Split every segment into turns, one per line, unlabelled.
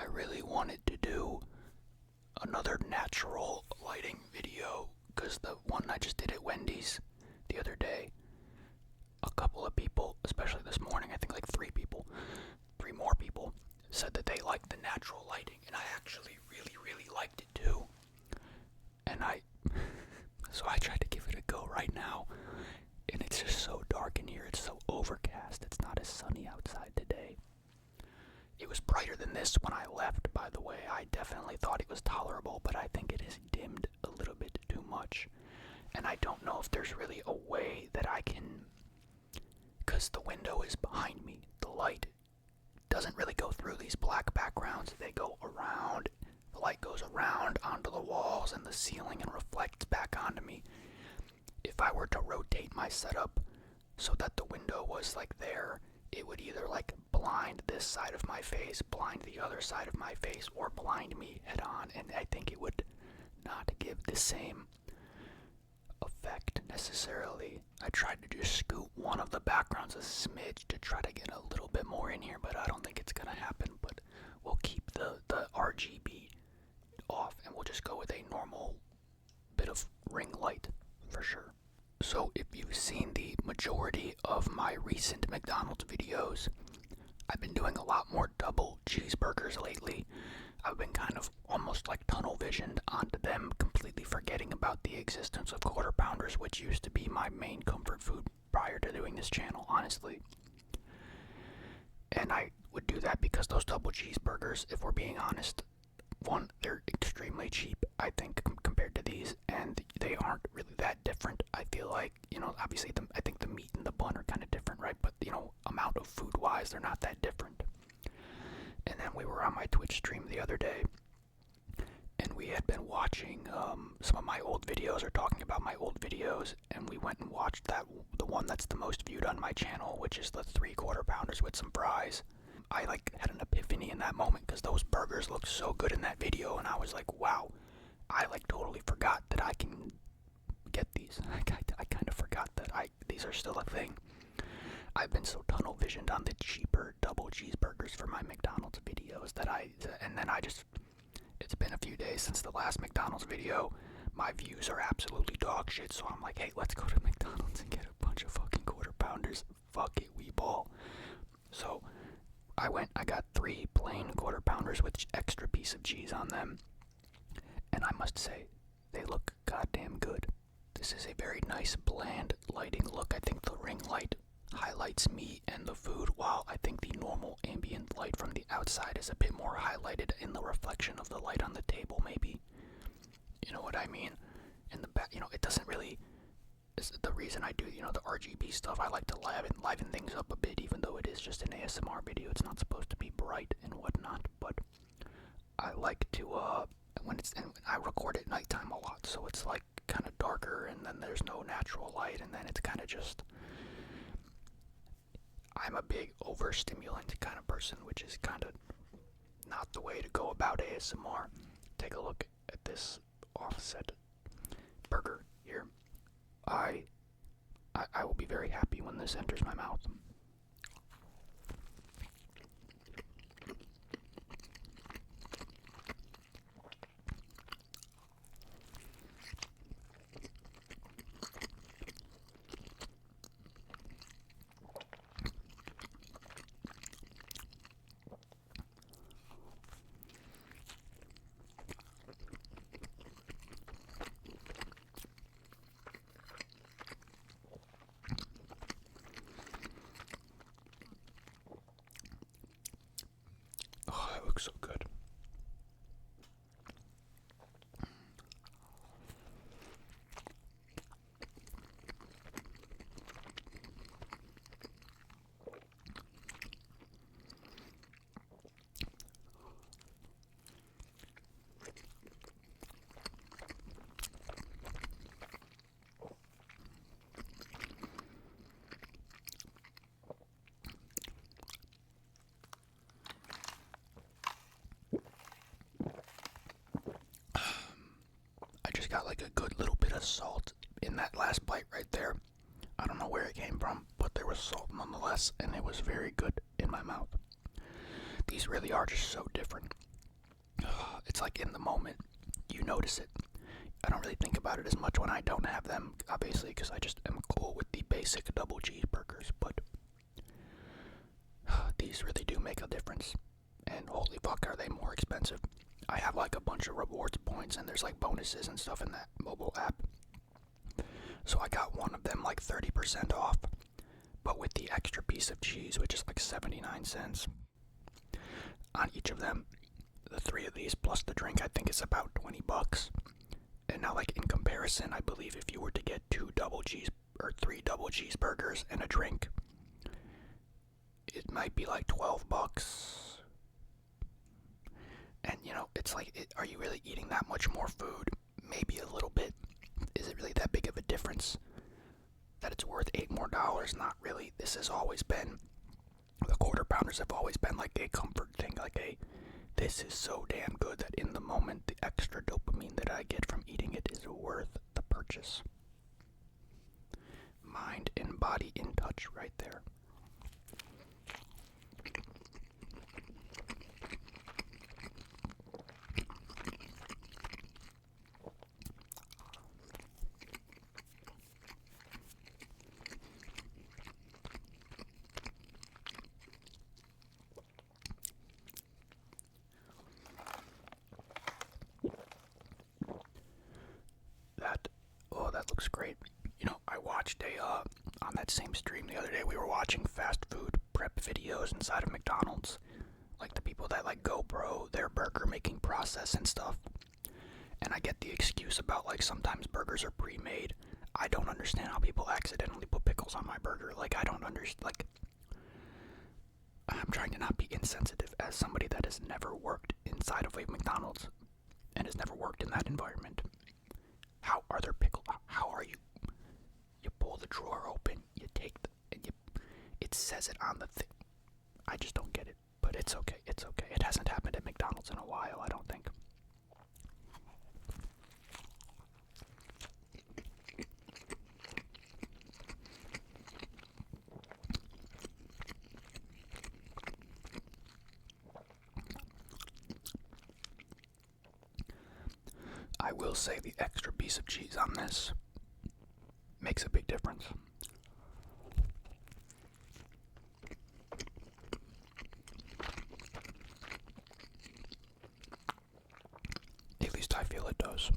I really wanted to do another natural lighting video because the one I just did at Wendy's the other day, a couple of people, especially this morning, I think like three more people, said that they liked the natural lighting, and I actually really liked it too. And so I tried to give it a go right now, and it's just so dark in here. It's so overcast. It's not as sunny outside today. It was brighter than this when I left, by the way. I definitely thought it was tolerable, but I think it has dimmed a little bit too much. And I don't know if there's really a way that I can, because the window is behind me. The light doesn't really go through these black backgrounds. They go around. The light goes around onto the walls and the ceiling and reflects back onto me. If I were to rotate my setup so that the window was like there, it would either like blind this side of my face, blind the other side of my face, or blind me head on, and I think it would not give the same effect necessarily. I tried to just scoot one of the backgrounds a smidge to try to get a little bit more in here, but I don't think it's gonna happen. But we'll keep the RGB off and we'll just go with a normal bit of ring light for sure. So if you've seen the majority of my recent McDonald's videos, I've been doing a lot more double cheeseburgers lately. I've been kind of almost like tunnel visioned onto them, completely forgetting about the existence of quarter pounders, which used to be my main comfort food prior to doing this channel, honestly. And I would do that because those double cheeseburgers, if we're being honest, one, they're extremely cheap, I think, compared to these, and they aren't really that different. I feel like, obviously, I think the meat and the bun are kind of different, right? But, amount of food-wise, they're not that different. And then we were on my Twitch stream the other day, and we had been watching some of my old videos, or talking about my old videos, and we went and watched the one that's the most viewed on my channel, which is the 3 quarter pounders with some fries. I had an epiphany in that moment because those burgers looked so good in that video, and I was like, wow, I totally forgot that I can get these. I kind of forgot that these are still a thing. I've been so tunnel visioned on the cheaper double cheeseburgers for my McDonald's videos it's been a few days since the last McDonald's video. My views are absolutely dog shit, so I'm like, hey, let's go to McDonald's and get a bunch of fucking quarter pounders. Fuck it, we ball. So I got 3 plain quarter pounders with extra piece of cheese on them, and I must say, they look goddamn good. This is a very nice bland lighting look. I think the ring light highlights me and the food, while I think the normal ambient light from the outside is a bit more highlighted in the reflection of the light on the table, maybe. You know what I mean? In the back, it doesn't really, is the reason I do, the RGB stuff. I like to liven things up a bit, even though it is just an ASMR video. It's not supposed to be bright and whatnot, but I like to, and I record at nighttime a lot, so it's like kind of darker, and then there's no natural light, and then it's kind of just, I'm a big overstimulant kind of person, which is kind of not the way to go about ASMR. Take a look at this offset burger here. I will be very happy when this enters my mouth. Oh, that looks so good. Got like a good little bit of salt in that last bite right there. I don't know where it came from, but there was salt nonetheless, and it was very good in my mouth. These really are just so different. it's like in the moment, you notice it. I don't really think about it as much when I don't have them, obviously, because I just am cool with the basic double cheeseburgers, but these really do make a difference. And holy fuck, are they more expensive. I have like a bunch of rewards points, and there's like bonuses and stuff in that mobile app. So I got one of them like 30% off, but with the extra piece of cheese, which is like 79 cents on each of them. The 3 of these plus the drink, I think it's about 20 bucks. And now, like, in comparison, I believe if you were to get 3 double cheeseburgers and a drink, it might be like 12 bucks. And, you know, it's like, are you really eating that much more food? Maybe a little bit. Is it really that big of a difference that it's worth $8 more? Not really. This has always been, the quarter pounders have always been like a comfort thing, like this is so damn good that in the moment, the extra dopamine that I get from eating it is worth the purchase. Mind and body in touch right there. That looks great. You know, I watched on that same stream the other day, we were watching fast food prep videos inside of McDonald's. Like the people that like GoPro their burger making process and stuff. And I get the excuse about like sometimes burgers are pre-made. I don't understand how people accidentally put pickles on my burger. Like I don't understand, like I'm trying to not be insensitive as somebody that has never worked inside of a McDonald's and has never worked in that environment. How are there pickles? How are you? You pull the drawer open, you take and it says it on the thing. I just don't get it, but it's okay. It's okay. It hasn't happened at McDonald's in a while, I don't think. I will say the extra piece of cheese on this makes a big difference. At least I feel it does.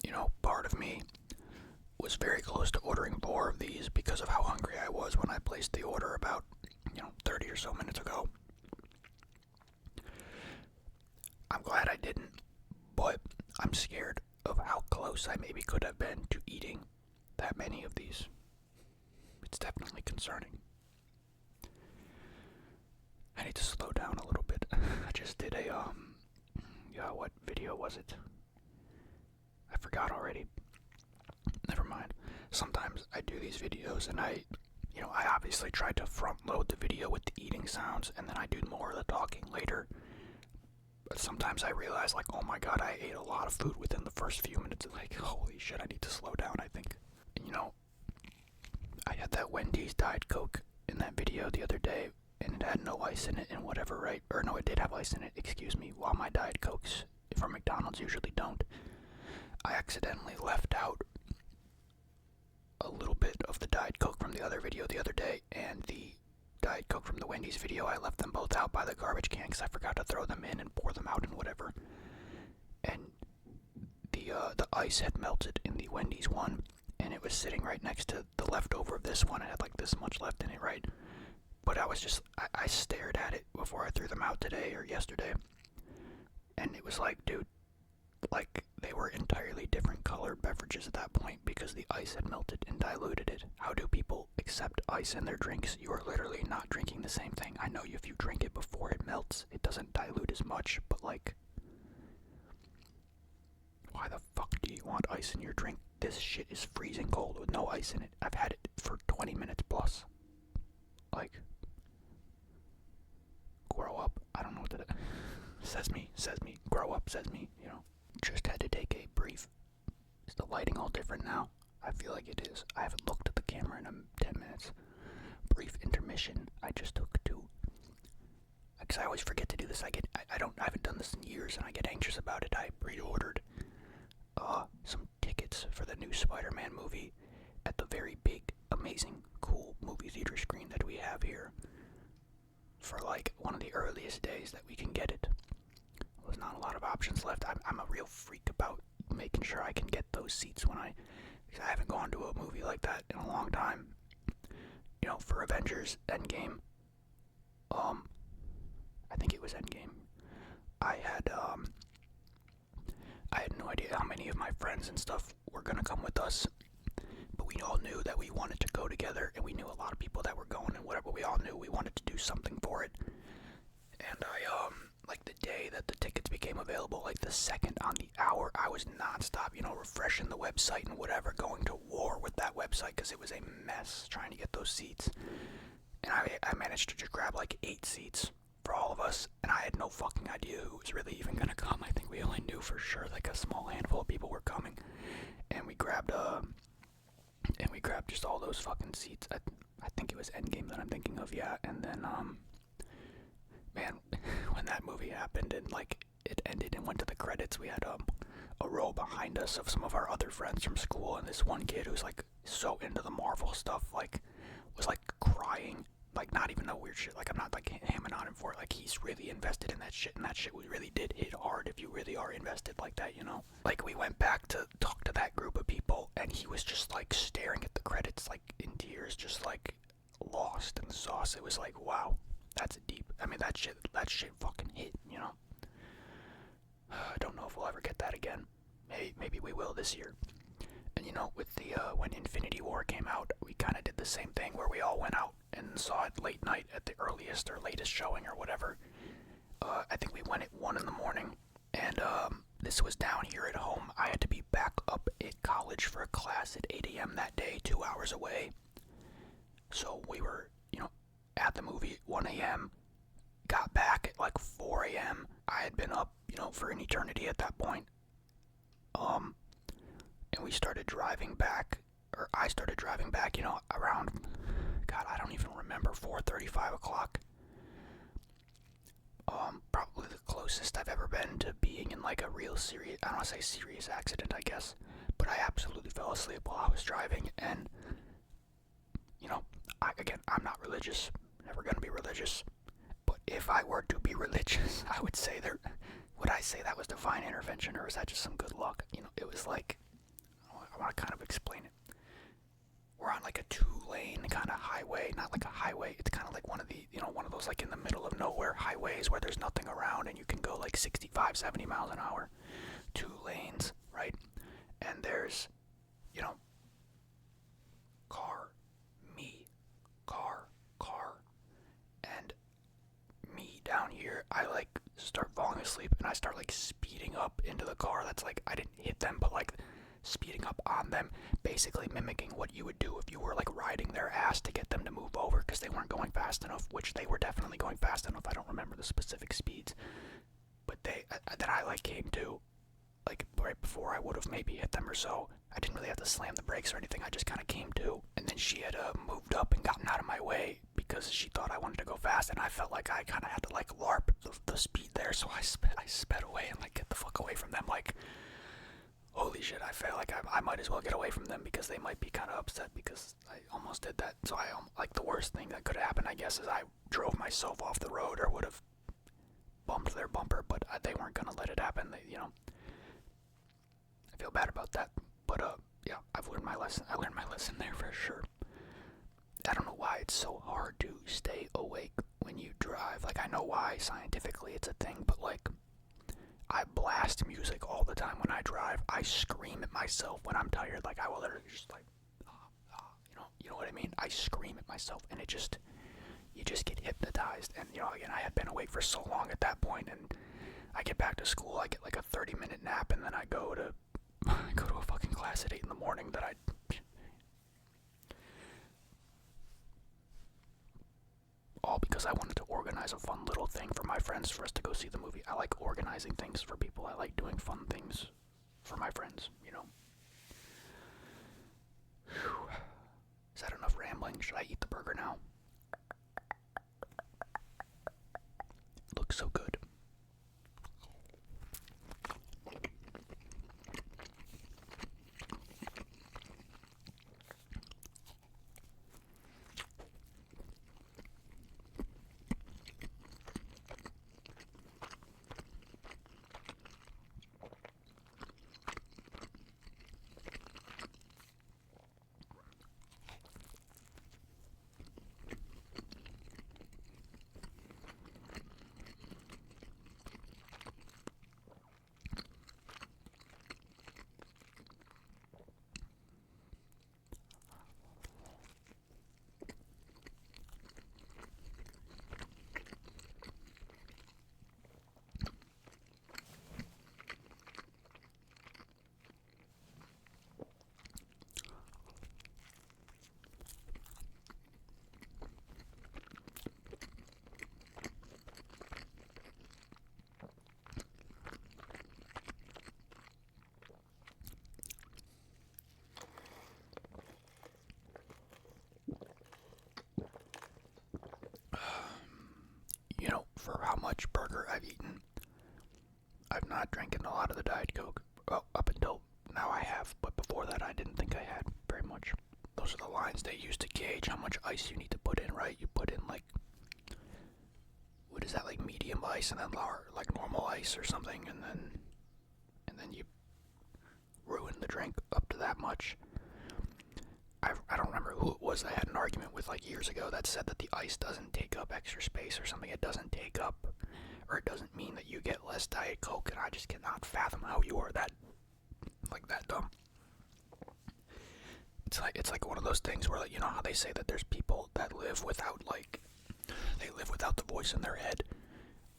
You know, part of me was very close to ordering 4 of these because of how hungry I was when I placed the order about, 30 or so minutes ago. I'm glad I didn't, but I'm scared of how close I maybe could have been to eating that many of these. It's definitely concerning. I need to slow down a little bit. I just did what video was it? I forgot already. Never mind. Sometimes I do these videos and I obviously try to front load the video with the eating sounds and then I do more of the talking later. But sometimes I realize like, oh my god, I ate a lot of food within the first few minutes. Like, holy shit, I need to slow down, I think. And I had that Wendy's Diet Coke in that video the other day and it had no ice in it and whatever, right? Or no, it did have ice in it, excuse me, while my Diet Cokes from McDonald's usually don't. I accidentally left out a little bit of the Diet Coke from the other video the other day, and the Diet Coke from the Wendy's video. I left them both out by the garbage can because I forgot to throw them in and pour them out and whatever. And the ice had melted in the Wendy's one, and it was sitting right next to the leftover of this one. It had like this much left in it, right? But I stared at it before I threw them out today or yesterday, and it was like, dude, like they were entirely different colored beverages at that point because the ice had melted and diluted it. How do people accept ice in their drinks? You are literally not drinking the same thing. I know if you drink it before it melts, it doesn't dilute as much, but like, why the fuck do you want ice in your drink? This shit is freezing cold with no ice in it. I've had it for 20 minutes plus. Like, grow up. I don't know what that says me, grow up, says me, you know. Just had to take a brief. Is the lighting all different now? I feel like it is. I haven't looked at the camera in 10 minutes. Brief intermission. I just took to, because I always forget to do this. I haven't done this in years and I get anxious about it. I pre-ordered some tickets for the new Spider-Man movie at the very big, amazing, cool movie theater screen that we have here for like one of the earliest days that we can get it. There's not a lot of options left. I'm a real freak about making sure I can get those seats because I haven't gone to a movie like that in a long time. You know, for Avengers Endgame, I think it was Endgame, I had no idea how many of my friends and stuff were gonna come with us, but we all knew that we wanted to go together, and we knew a lot of people that were going and whatever. We all knew we wanted to do something for it, and like the day that the tickets became available, like the second on the hour, I was nonstop, you know, refreshing the website and whatever, going to war with that website because it was a mess trying to get those seats. And I managed to just grab like 8 seats for all of us, and I had no fucking idea who was really even gonna come. I think we only knew for sure like a small handful of people were coming, and we grabbed just all those fucking seats. I think it was Endgame that I'm thinking of, yeah. And then man, when that movie happened and like it ended and went to the credits, we had a row behind us of some of our other friends from school, and this one kid who's like so into the Marvel stuff, like was like crying, like not even no weird shit, like I'm not like hamming on him for it, like he's really invested in that shit, and that shit really did hit hard if you really are invested like that, you know. Like we went back to talk to that group of people, and he was just like staring at the credits like in tears, just like lost in the sauce. It was like, wow, that's deep. I mean, that shit fucking hit, you know. I don't know if we'll ever get that again. Maybe we will this year. And you know, with the when Infinity War came out, we kind of did the same thing where we all went out and saw it late night at the earliest or latest showing or whatever. I think we went at 1 in the morning, and this was down here at home. I had to be back up at college for a class at 8 a.m. that day, 2 hours away. So we were, you know, at the movie at 1 a.m., got back at like 4 a.m. I had been up, you know, for an eternity at that point. And we started driving back, or I started driving back, you know, around, God, I don't even remember, 4:30, 5 o'clock. Probably the closest I've ever been to being in like a real serious, I don't want to say serious accident, I guess, but I absolutely fell asleep while I was driving. And you know, I'm not religious, never gonna be religious, but if I were to be religious, I would say would I say that was divine intervention, or was that just some good luck? You know, it was like, I want to kind of explain it. We're on like a 2-lane kind of highway, not like a highway, it's kind of like one of those like in the middle of nowhere highways where there's nothing around and you can go like 65, 70 miles an hour. 2 lanes, right? And there's, you know, car, and me down here. I like start falling asleep and I start like speeding up into the car. That's like, I didn't hit them, but like speeding up on them, basically mimicking what you would do if you were like riding their ass to get them to move over because they weren't going fast enough, which they were definitely going fast enough. I don't remember the specific speeds, but then I like came to, like right before I would have maybe hit them or so. I didn't really have to slam the brakes or anything. I just kind of came to, and then she had moved up and gotten out of my way because she thought I wanted to go fast, and I felt like I kind of had to like LARP the speed there, so I sped away and like get the fuck away from them, like Holy shit, I feel like I might as well get away from them because they might be kind of upset because I almost did that. So like the worst thing that could have happened, I guess, is I drove myself off the road or would have bumped their bumper, but they weren't gonna let it happen. I feel bad about that. But yeah, I've learned my lesson. I learned my lesson there for sure. I don't know why it's so hard to stay awake when you drive. Like, I know why scientifically it's a thing, but like, I blast music all the time when I drive. I scream at myself when I'm tired. Like, I will literally just like, you know what I mean? I scream at myself, and you just get hypnotized. And again, I had been awake for so long at that point, and I get back to school. I get like a 30-minute nap, and then I go to a fucking class at 8 in the morning that all because I wanted to organize a fun little thing for my friends for us to go see the movie. I like organizing things for people. I like doing fun things for my friends, Whew. Is that enough rambling? Should I eat the burger now? It looks so good. For how much burger I've eaten, I've not drinking a lot of the Diet Coke. Well, up until now I have, but before that I didn't think I had very much. Those are the lines they use to gauge how much ice you need to put in, right? You put in like, what is that, like medium ice and then like normal ice or something, and then you ruin the drink up to that much. I don't remember who it was I had an argument with like years ago that said that the ice doesn't take up extra space or something. It doesn't take up, or it doesn't mean that you get less Diet Coke, and I just cannot fathom how you are that dumb. It's like one of those things where, like, how they say that there's people that live without the voice in their head,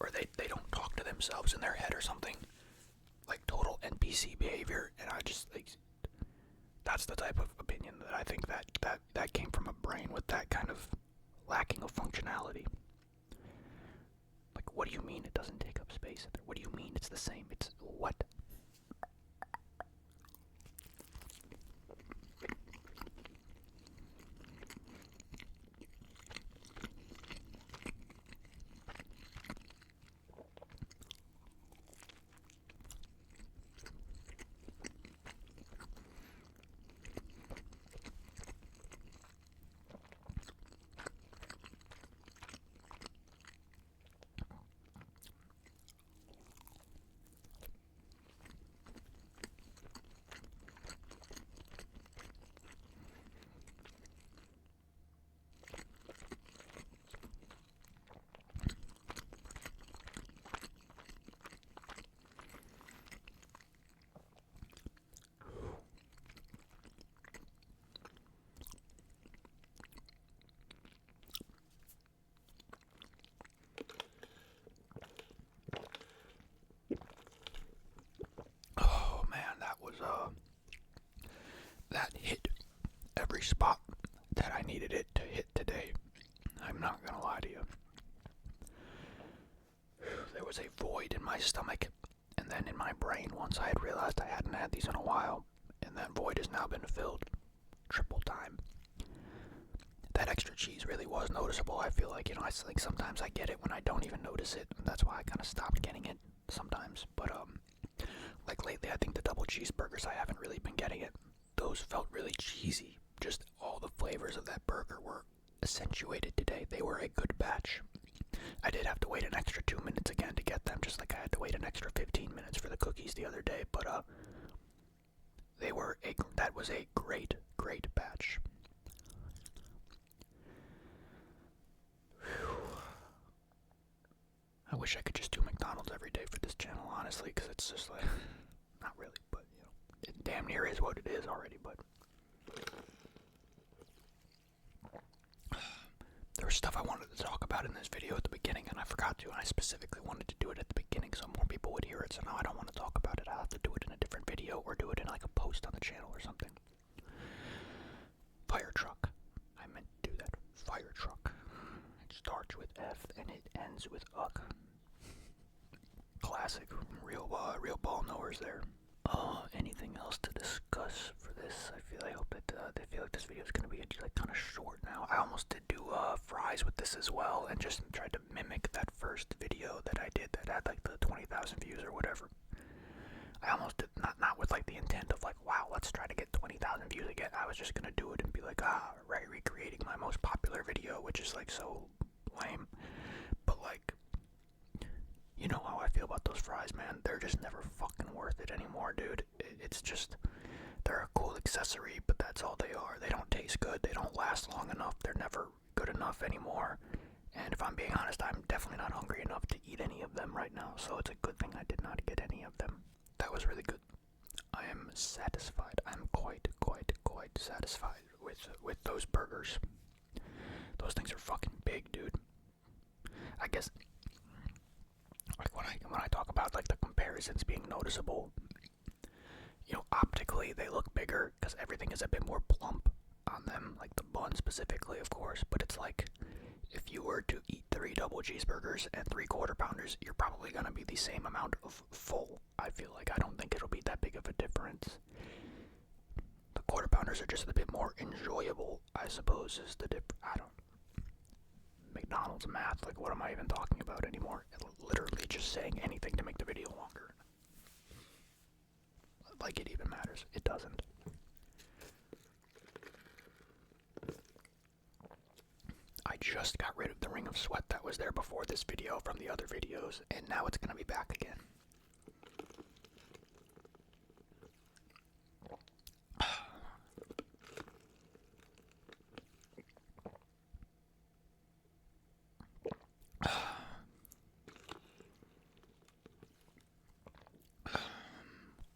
or they don't talk to themselves in their head or something, like total NPC behavior. And I just like, that's the type of opinion that I think that came from a brain with that kind of lacking of functionality. Like, what do you mean it doesn't take up space? What do you mean it's the same? It's what? That hit every spot that I needed it to hit today. I'm not gonna lie to you. There was a void in my stomach and then in my brain once I had realized I hadn't had these in a while, and that void has now been filled triple time. That extra cheese really was noticeable. I feel like, I think sometimes I get it when I don't even notice it, and that's why I kind of stopped getting it sometimes. But Like lately, I think the double cheeseburgers, I haven't really been getting it. Those felt really cheesy. Just all the flavors of that burger were accentuated today. They were a good batch. I did have to wait an extra 2 minutes again to get them, just like I had to wait an extra 15 minutes for the cookies the other day, but that was a great batch. Whew. I wish I could just do McDonald's every day for this channel, honestly, because it's just like, not really, but, you know, it damn near is what it is already, but there was stuff I wanted to talk about in this video at the beginning, and I forgot to, and I specifically wanted to do it at the beginning so more people would hear it, so now I don't want to talk about it. I'll have to do it in a different video, or do it in like a post on the channel or something. Fire truck. I meant to do that. Fire truck. It starts with F and it ends with UCK. Classic. Real ball knowers there. Anything else to discuss for this? I feel like this video is gonna be like kind of short now. I almost did do fries with this as well, and just tried to mimic that first video that I did that had like the 20,000 views or whatever. I almost did not with like the intent of like, wow, let's try to get 20,000 views again. I was just gonna do it and be like, recreating my most popular video, which is like so lame. But like, you know how I feel about those fries, man. They're just never fucking worth it anymore, dude. It's just, they're a cool accessory, but that's all they are. They don't taste good. They don't last long enough. They're never good enough anymore. And if I'm being honest, I'm definitely not hungry enough to eat any of them right now. So it's a good thing I did not get any of them. That was really good. I am satisfied. I'm quite satisfied with those burgers. Those things are fucking big, dude. I guess, like when I talk about like the comparisons being noticeable, you know, optically they look bigger because everything is a bit more plump on them, like the bun specifically, of course. But it's like, if you were to eat 3 double cheeseburgers and 3 quarter pounders, you're probably gonna be the same amount of full. I feel like I don't think it'll be that big of a difference. The quarter pounders are just a bit more enjoyable, I suppose, is the I don't. McDonald's math, like what am I even talking about anymore? Literally just saying anything to make the video longer. Like it even matters. It doesn't. I just got rid of the ring of sweat that was there before this video from the other videos, and now it's gonna be back again.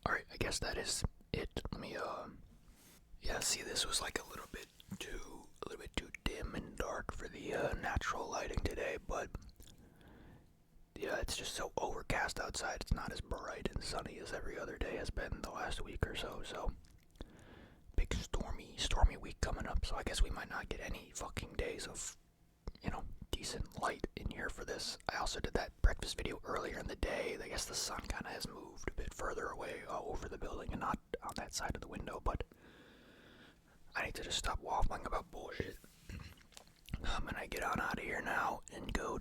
Alright, I guess that is it. Let me yeah, see, this was like a little bit too dim and dark for the natural lighting today, but yeah, it's just so overcast outside. It's not as bright and sunny as every other day has been the last week or so. So big stormy week coming up. So I guess we might not get any fucking days of, you know, decent light in here for this. I also did that breakfast video earlier in the day. I guess the sun kind of has moved a bit further away over the building and not on that side of the window, but I need to just stop waffling about bullshit. I'm gonna get on out of here now and go